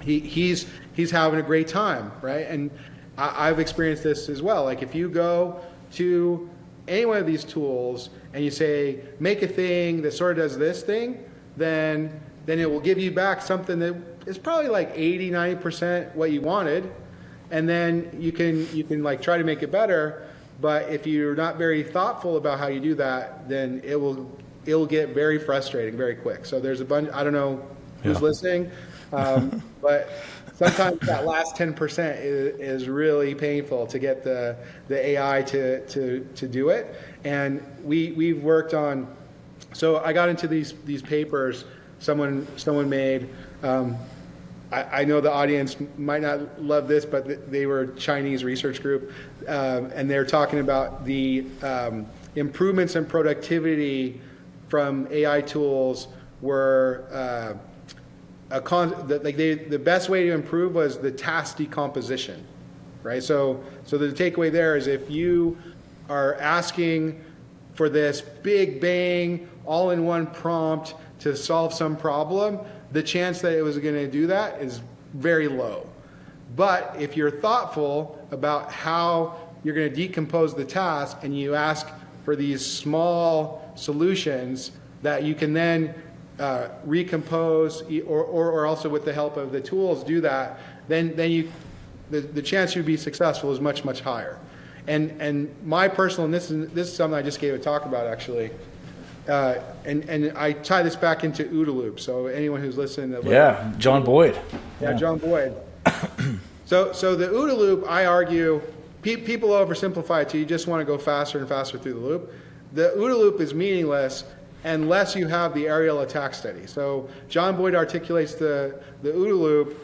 he's having a great time, right? And I've experienced this as well. Like if you go to any one of these tools and you say, make a thing that sort of does this thing, then it will give you back something that is probably like 80-90% what you wanted, and then you can like try to make it better. But if you're not very thoughtful about how you do that, then it'll get very frustrating very quick. So there's a bunch. I don't know who's listening, but sometimes that last 10% is really painful to get the AI to do it. And we've worked on. So I got into these papers someone made. I know the audience might not love this, but they were a Chinese research group, and they're talking about the improvements in productivity from AI tools were the best way to improve was the task decomposition, right? So the takeaway there is if you are asking for this big bang, all-in-one prompt to solve some problem, the chance that it was going to do that is very low. But if you're thoughtful about how you're going to decompose the task and you ask for these small solutions that you can then recompose or also with the help of the tools do that, then the chance you'd be successful is much, much higher. And my personal, and this is something I just gave a talk about actually, and I tie this back into OODA loop. So anyone who's listening, John Boyd. Yeah, John Boyd. So the OODA loop, I argue, people oversimplify it to you just want to go faster and faster through the loop. The OODA loop is meaningless unless you have the aerial attack study. So John Boyd articulates the OODA loop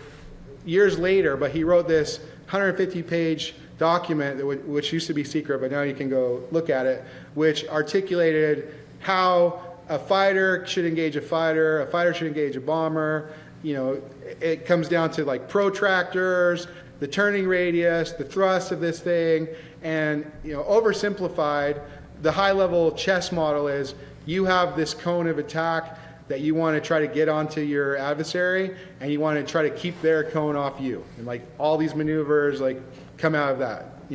years later, but he wrote this 150-page document, which used to be secret, but now you can go look at it, which articulated how a fighter should engage a fighter should engage a bomber. You know, it comes down to like protractors, the turning radius, the thrust of this thing, and oversimplified, the high-level chess model is you have this cone of attack that you want to try to get onto your adversary, and you want to try to keep their cone off you, and like all these maneuvers like come out of that,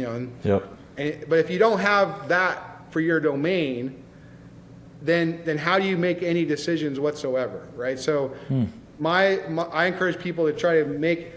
but if you don't have that for your domain, then how do you make any decisions whatsoever, right? So I encourage people to try to make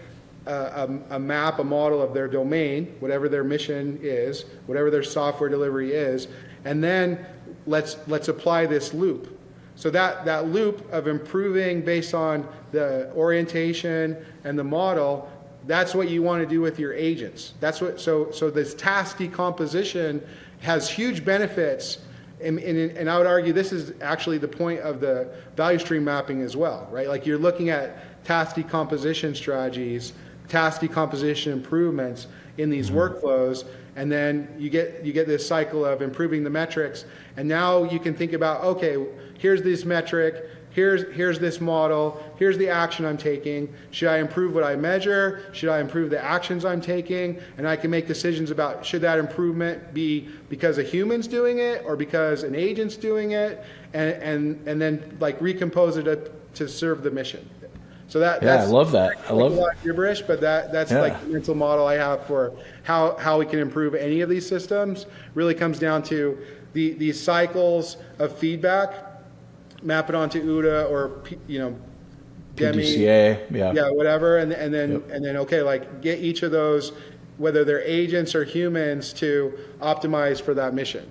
a map, a model of their domain, whatever their mission is, whatever their software delivery is, and then let's apply this loop. So that loop of improving based on the orientation and the model, that's what you want to do with your agents. That's what. So this task decomposition has huge benefits, and I would argue this is actually the point of the value stream mapping as well, right? Like you're looking at task decomposition strategies, task decomposition improvements in these workflows, and then you get this cycle of improving the metrics, and now you can think about, okay, here's this metric, here's this model, here's the action I'm taking. Should I improve what I measure? Should I improve the actions I'm taking? And I can make decisions about should that improvement be because a human's doing it or because an agent's doing it, and then like recompose it to serve the mission. So that's I love that. I love a lot of gibberish, but that's like the mental model I have for how we can improve any of these systems. Really comes down to these cycles of feedback. Map it onto OODA or Demi, PDCA, whatever, and then okay, like get each of those, whether they're agents or humans, to optimize for that mission.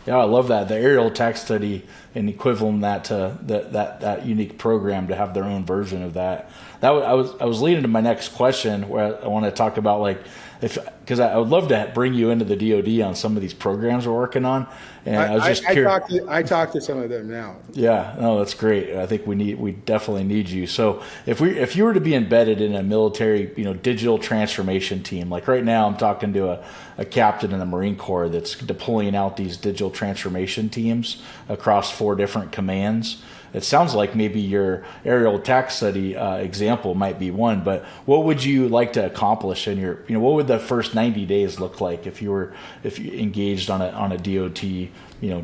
Yeah, I love that. The aerial attack study and equivalent that to that unique program to have their own version of that. I was leading to my next question where I want to talk about like because I would love to bring you into the DoD on some of these programs we're working on. And I was just curious. I talk to some of them now. Yeah, no, that's great. I think we definitely need you. So if you were to be embedded in a military, digital transformation team, like right now I'm talking to a captain in the Marine Corps that's deploying out these digital transformation teams across 4 different commands. It sounds like maybe your aerial attack study example might be one, but what would you like to accomplish in your, what would the first 90 days look like if you engaged on a DOT,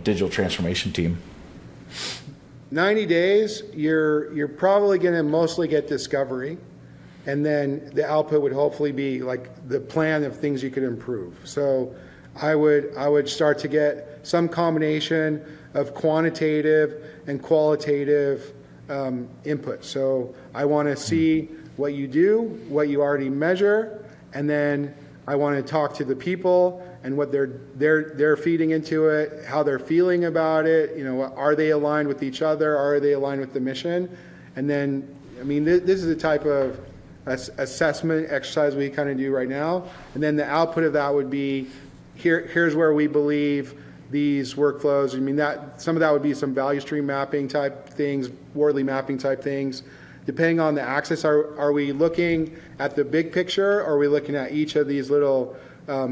digital transformation team? 90 days, you're probably going to mostly get discovery, and then the output would hopefully be like the plan of things you could improve. So I would start to get some combination of quantitative and qualitative input. So I want to see what you do, what you already measure, and then I want to talk to the people and what they're feeding into it, how they're feeling about it. Are they aligned with each other? Are they aligned with the mission? And then, this is the type of assessment exercise we kind of do right now. And then the output of that would be here's where we believe these workflows. That some of that would be some value stream mapping type things, Wardley mapping type things. Depending on the axis, are we looking at the big picture, or are we looking at each of these little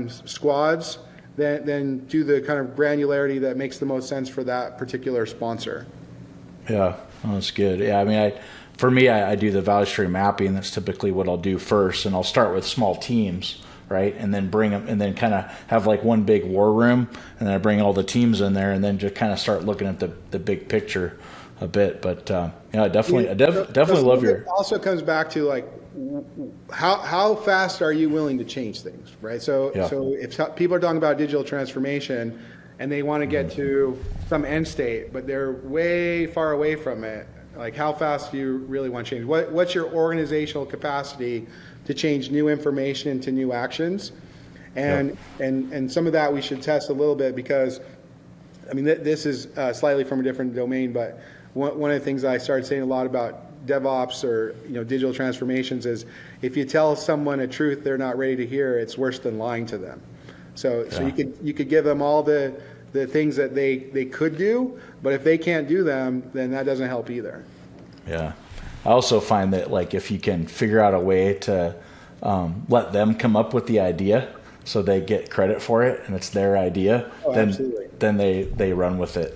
squads? then do the kind of granularity that makes the most sense for that particular sponsor. Yeah, oh, that's good. Yeah, I mean, for me, I do the value stream mapping. That's typically what I'll do first, and I'll start with small teams, right, and then bring them, and then kind of have like one big war room, and then I bring all the teams in there, and then just kind of start looking at the big picture a bit. But yeah, definitely love your. It also comes back to like how fast are you willing to change things, right? So if people are talking about digital transformation and they want to get to some end state, but they're way far away from it, like how fast do you really want to change? What's your organizational capacity to change new information into new actions? And some of that we should test a little bit, because I mean this is slightly from a different domain, but one of the things I started saying a lot about DevOps or digital transformations is if you tell someone a truth they're not ready to hear, it's worse than lying to them. So you could give them all the things that they could do, but if they can't do them, then that doesn't help either. Yeah, I also find that like if you can figure out a way to let them come up with the idea, so they get credit for it and it's their idea, then they run with it.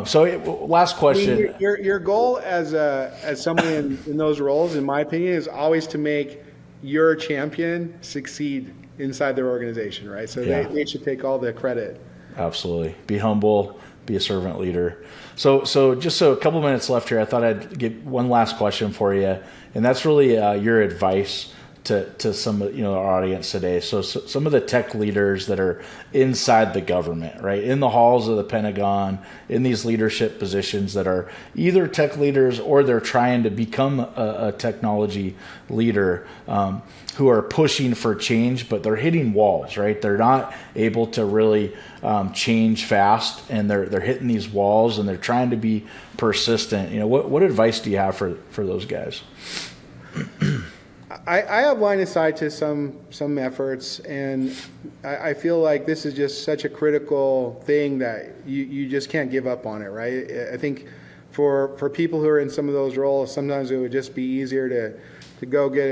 So last question. I mean, your goal as someone in those roles, in my opinion, is always to make your champion succeed inside their organization, right? So they should take all the credit. Absolutely. Be humble, be a servant leader. So just a couple minutes left here, I thought I'd get one last question for you, and that's really your advice to some our audience today. So some of the tech leaders that are inside the government, right, in the halls of the Pentagon, in these leadership positions that are either tech leaders or they're trying to become a technology leader, who are pushing for change, but they're hitting walls, right? They're not able to really change fast, and they're hitting these walls, and they're trying to be persistent. What advice do you have for those guys? I have line of sight to some efforts, and I feel like this is just such a critical thing that you just can't give up on it, right? I think for people who are in some of those roles, sometimes it would just be easier to go get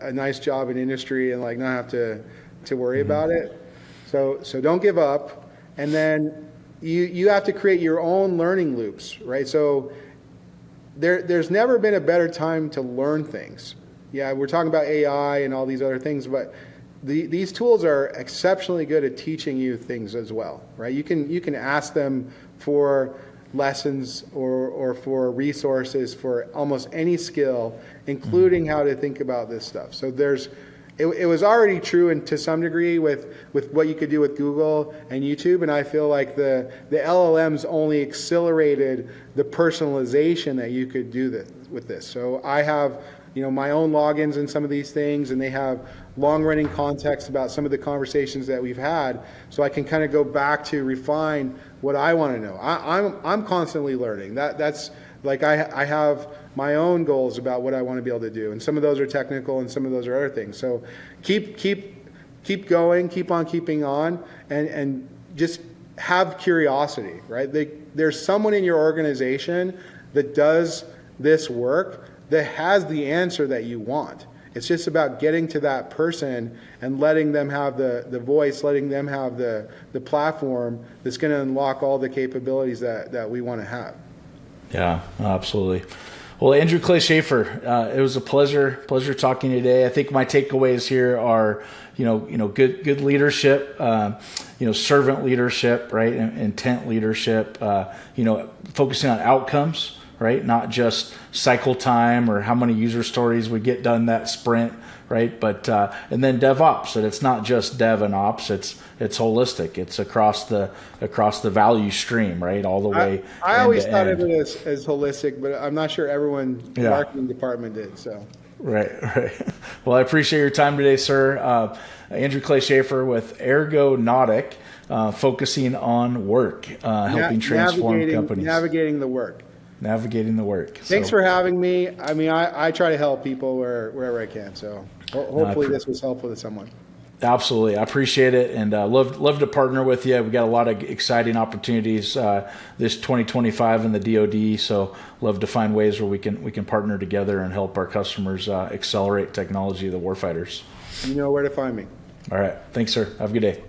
a nice job in industry and like not have to worry about it. So don't give up, and then you have to create your own learning loops, right? So there's never been a better time to learn things. Yeah, we're talking about AI and all these other things, but these tools are exceptionally good at teaching you things as well, right? You can ask them for lessons or for resources for almost any skill, including how to think about this stuff. So it was already true, and to some degree with what you could do with Google and YouTube, and I feel like the LLMs only accelerated the personalization that you could do with this. So I have my own logins in some of these things, and they have long-running context about some of the conversations that we've had, so I can kind of go back to refine what I want to know. I'm constantly learning. That's like I have my own goals about what I want to be able to do, and some of those are technical, and some of those are other things. So keep going, keep on keeping on, and just have curiosity, right? There's someone in your organization that does this work that has the answer that you want. It's just about getting to that person and letting them have the voice, letting them have the platform that's going to unlock all the capabilities that we want to have. Yeah, absolutely. Well, Andrew Clay Shafer, it was a pleasure talking today. I think my takeaways here are, good leadership, servant leadership, right, intent leadership, focusing on outcomes, right? Not just cycle time or how many user stories we get done that sprint, right? But and then DevOps, and it's not just Dev and Ops; it's holistic. It's across the value stream, right? All the way. I always thought of it as holistic, but I'm not sure everyone in the marketing department did. So. Right. Well, I appreciate your time today, sir. Andrew Clay Shafer with Ergonautic, focusing on work, helping transform companies. Navigating the work. Thanks for having me. I mean, I try to help people wherever I can. So hopefully this was helpful to someone. Absolutely. I appreciate it, and love to partner with you. We got a lot of exciting opportunities this 2025 in the DoD, so love to find ways where we can partner together and help our customers accelerate technology of the warfighters. You know where to find me. All right. Thanks, sir. Have a good day.